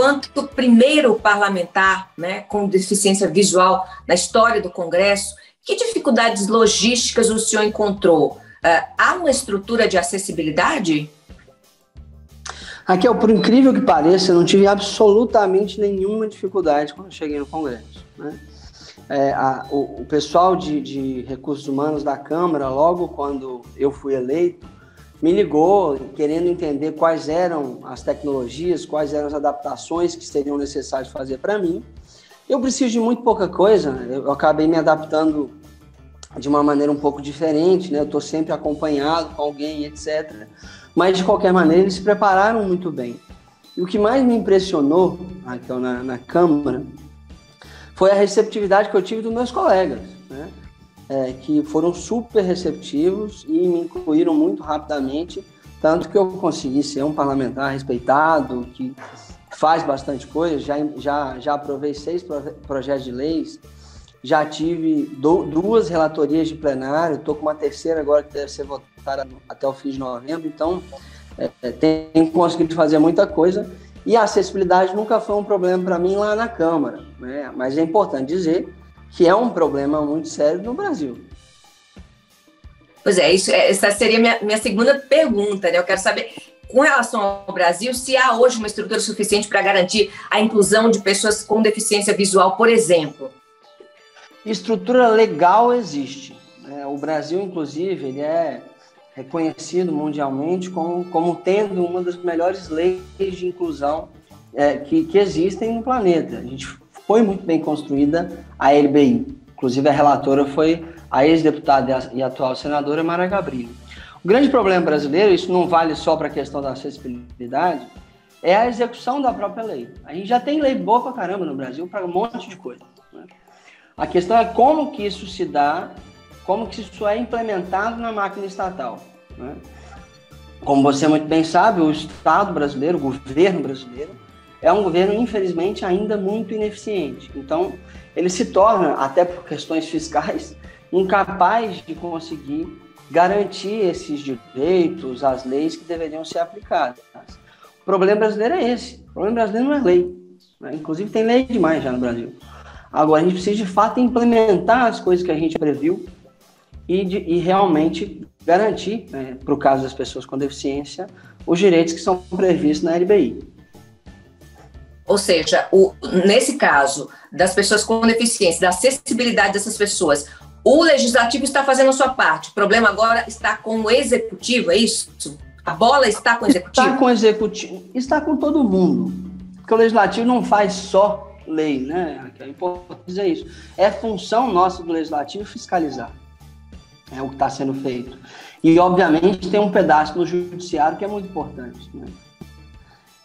enquanto primeiro parlamentar, né, com deficiência visual na história do Congresso, que dificuldades logísticas o senhor encontrou? Há uma estrutura de acessibilidade? Raquel, por incrível que pareça, eu não tive absolutamente nenhuma dificuldade quando cheguei no Congresso, né? O pessoal de recursos humanos da Câmara, logo quando eu fui eleito, me ligou querendo entender quais eram as tecnologias, quais eram as adaptações que seriam necessárias fazer para mim. Eu preciso de muito pouca coisa, eu acabei me adaptando de uma maneira um pouco diferente, né? Eu estou sempre acompanhado com alguém, etc. Mas, de qualquer maneira, eles se prepararam muito bem. E o que mais me impressionou, Raquel, na Câmara, foi a receptividade que eu tive dos meus colegas, né? Que foram super receptivos e me incluíram muito rapidamente, tanto que eu consegui ser um parlamentar respeitado, que faz bastante coisa, já aprovei 6 projetos de leis, já tive 2 relatorias de plenário, estou com uma terceira agora que deve ser votada até o fim de novembro, então tenho conseguido fazer muita coisa, e a acessibilidade nunca foi um problema para mim lá na Câmara, né? Mas é importante dizer que é um problema muito sério no Brasil. Pois é, essa seria minha segunda pergunta, né? Eu quero saber, com relação ao Brasil, se há hoje uma estrutura suficiente para garantir a inclusão de pessoas com deficiência visual, por exemplo. Estrutura legal existe, né? O Brasil, inclusive, ele é reconhecido mundialmente como tendo uma das melhores leis de inclusão que existem no planeta. A gente foi muito bem construída a LBI. Inclusive, a relatora foi a ex-deputada e atual senadora Mara Gabrilli. O grande problema brasileiro, isso não vale só para a questão da acessibilidade, é a execução da própria lei. A gente já tem lei boa pra caramba no Brasil para um monte de coisa, né? A questão é como que isso se dá, como que isso é implementado na máquina estatal, né? Como você muito bem sabe, o Estado brasileiro, o governo brasileiro, é um governo, infelizmente, ainda muito ineficiente. Então, ele se torna, até por questões fiscais, incapaz de conseguir garantir esses direitos, as leis que deveriam ser aplicadas. O problema brasileiro é esse. O problema brasileiro não é lei, né? Inclusive, tem lei demais já no Brasil. Agora, a gente precisa, de fato, implementar as coisas que a gente previu e realmente garantir, né, para o caso das pessoas com deficiência, os direitos que são previstos na LBI. Ou seja, nesse caso das pessoas com deficiência, da acessibilidade dessas pessoas, o legislativo está fazendo a sua parte. O problema agora está com o executivo, é isso? A bola está com o executivo? Está com o executivo, está com todo mundo. Porque o legislativo não faz só lei, né? É importante dizer isso. É função nossa do legislativo fiscalizar. É o que está sendo feito. E, obviamente, tem um pedaço no judiciário que é muito importante, né?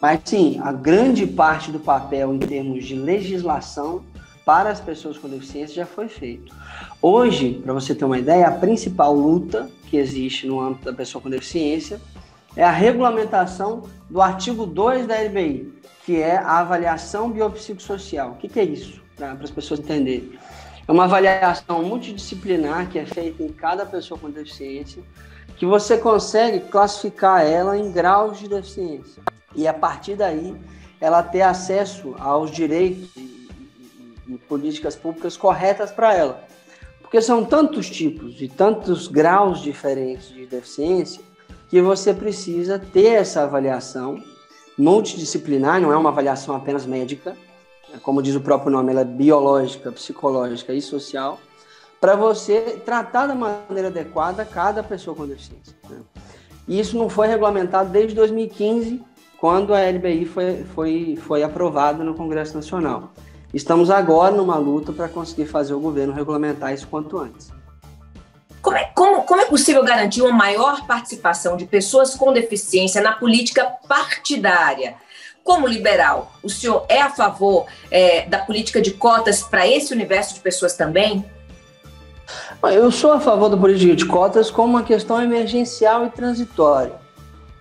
Mas, sim, a grande parte do papel em termos de legislação para as pessoas com deficiência já foi feito. Hoje, para você ter uma ideia, a principal luta que existe no âmbito da pessoa com deficiência é a regulamentação do artigo 2 da LBI, que é a avaliação biopsicossocial. O que é isso? Para as pessoas entenderem. É uma avaliação multidisciplinar que é feita em cada pessoa com deficiência, que você consegue classificar ela em graus de deficiência. E, a partir daí, ela ter acesso aos direitos e políticas públicas corretas para ela. Porque são tantos tipos e tantos graus diferentes de deficiência que você precisa ter essa avaliação multidisciplinar, não é uma avaliação apenas médica, como diz o próprio nome, ela é biológica, psicológica e social, para você tratar da maneira adequada cada pessoa com deficiência, né? E isso não foi regulamentado desde 2015, quando a LBI foi aprovada no Congresso Nacional. Estamos agora numa luta para conseguir fazer o governo regulamentar isso quanto antes. Como é possível garantir uma maior participação de pessoas com deficiência na política partidária? Como liberal, o senhor é a favor da política de cotas para esse universo de pessoas também? Eu sou a favor da política de cotas como uma questão emergencial e transitória.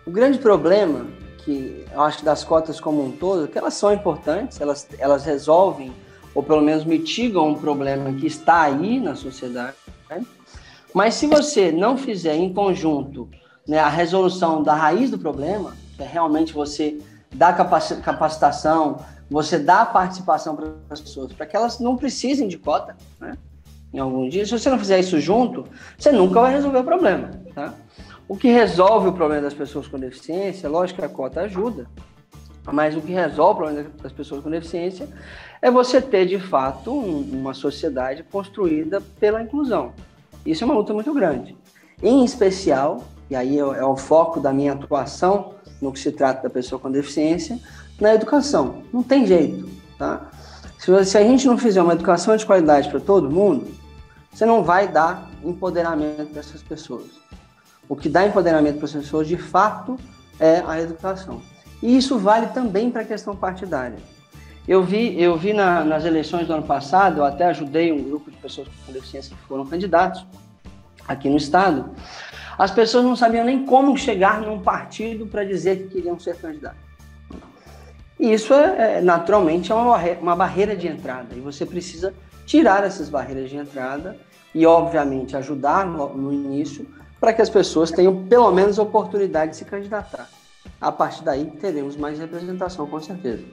O grande problema, que eu acho que das cotas como um todo, é que elas são importantes, elas resolvem, ou pelo menos mitigam um problema que está aí na sociedade, né? Mas se você não fizer em conjunto, né, a resolução da raiz do problema, que é realmente você dá capacitação, você dá participação para as pessoas, para que elas não precisem de cota, né? Em algum dia. Se você não fizer isso junto, você nunca vai resolver o problema, tá? O que resolve o problema das pessoas com deficiência, lógico que a cota ajuda, mas o que resolve o problema das pessoas com deficiência é você ter, de fato, uma sociedade construída pela inclusão. Isso é uma luta muito grande. Em especial, e aí é o foco da minha atuação no que se trata da pessoa com deficiência, na educação. Não tem jeito, tá? Se a gente não fizer uma educação de qualidade para todo mundo, você não vai dar empoderamento para essas pessoas. O que dá empoderamento para as pessoas, de fato, é a educação. E isso vale também para a questão partidária. Eu vi nas eleições do ano passado, eu até ajudei um grupo de pessoas com deficiência que foram candidatos aqui no estado. As pessoas não sabiam nem como chegar num partido para dizer que queriam ser candidatos. E isso, naturalmente, é uma barreira de entrada. E você precisa tirar essas barreiras de entrada e, obviamente, ajudar no início para que as pessoas tenham, pelo menos, a oportunidade de se candidatar. A partir daí, teremos mais representação, com certeza.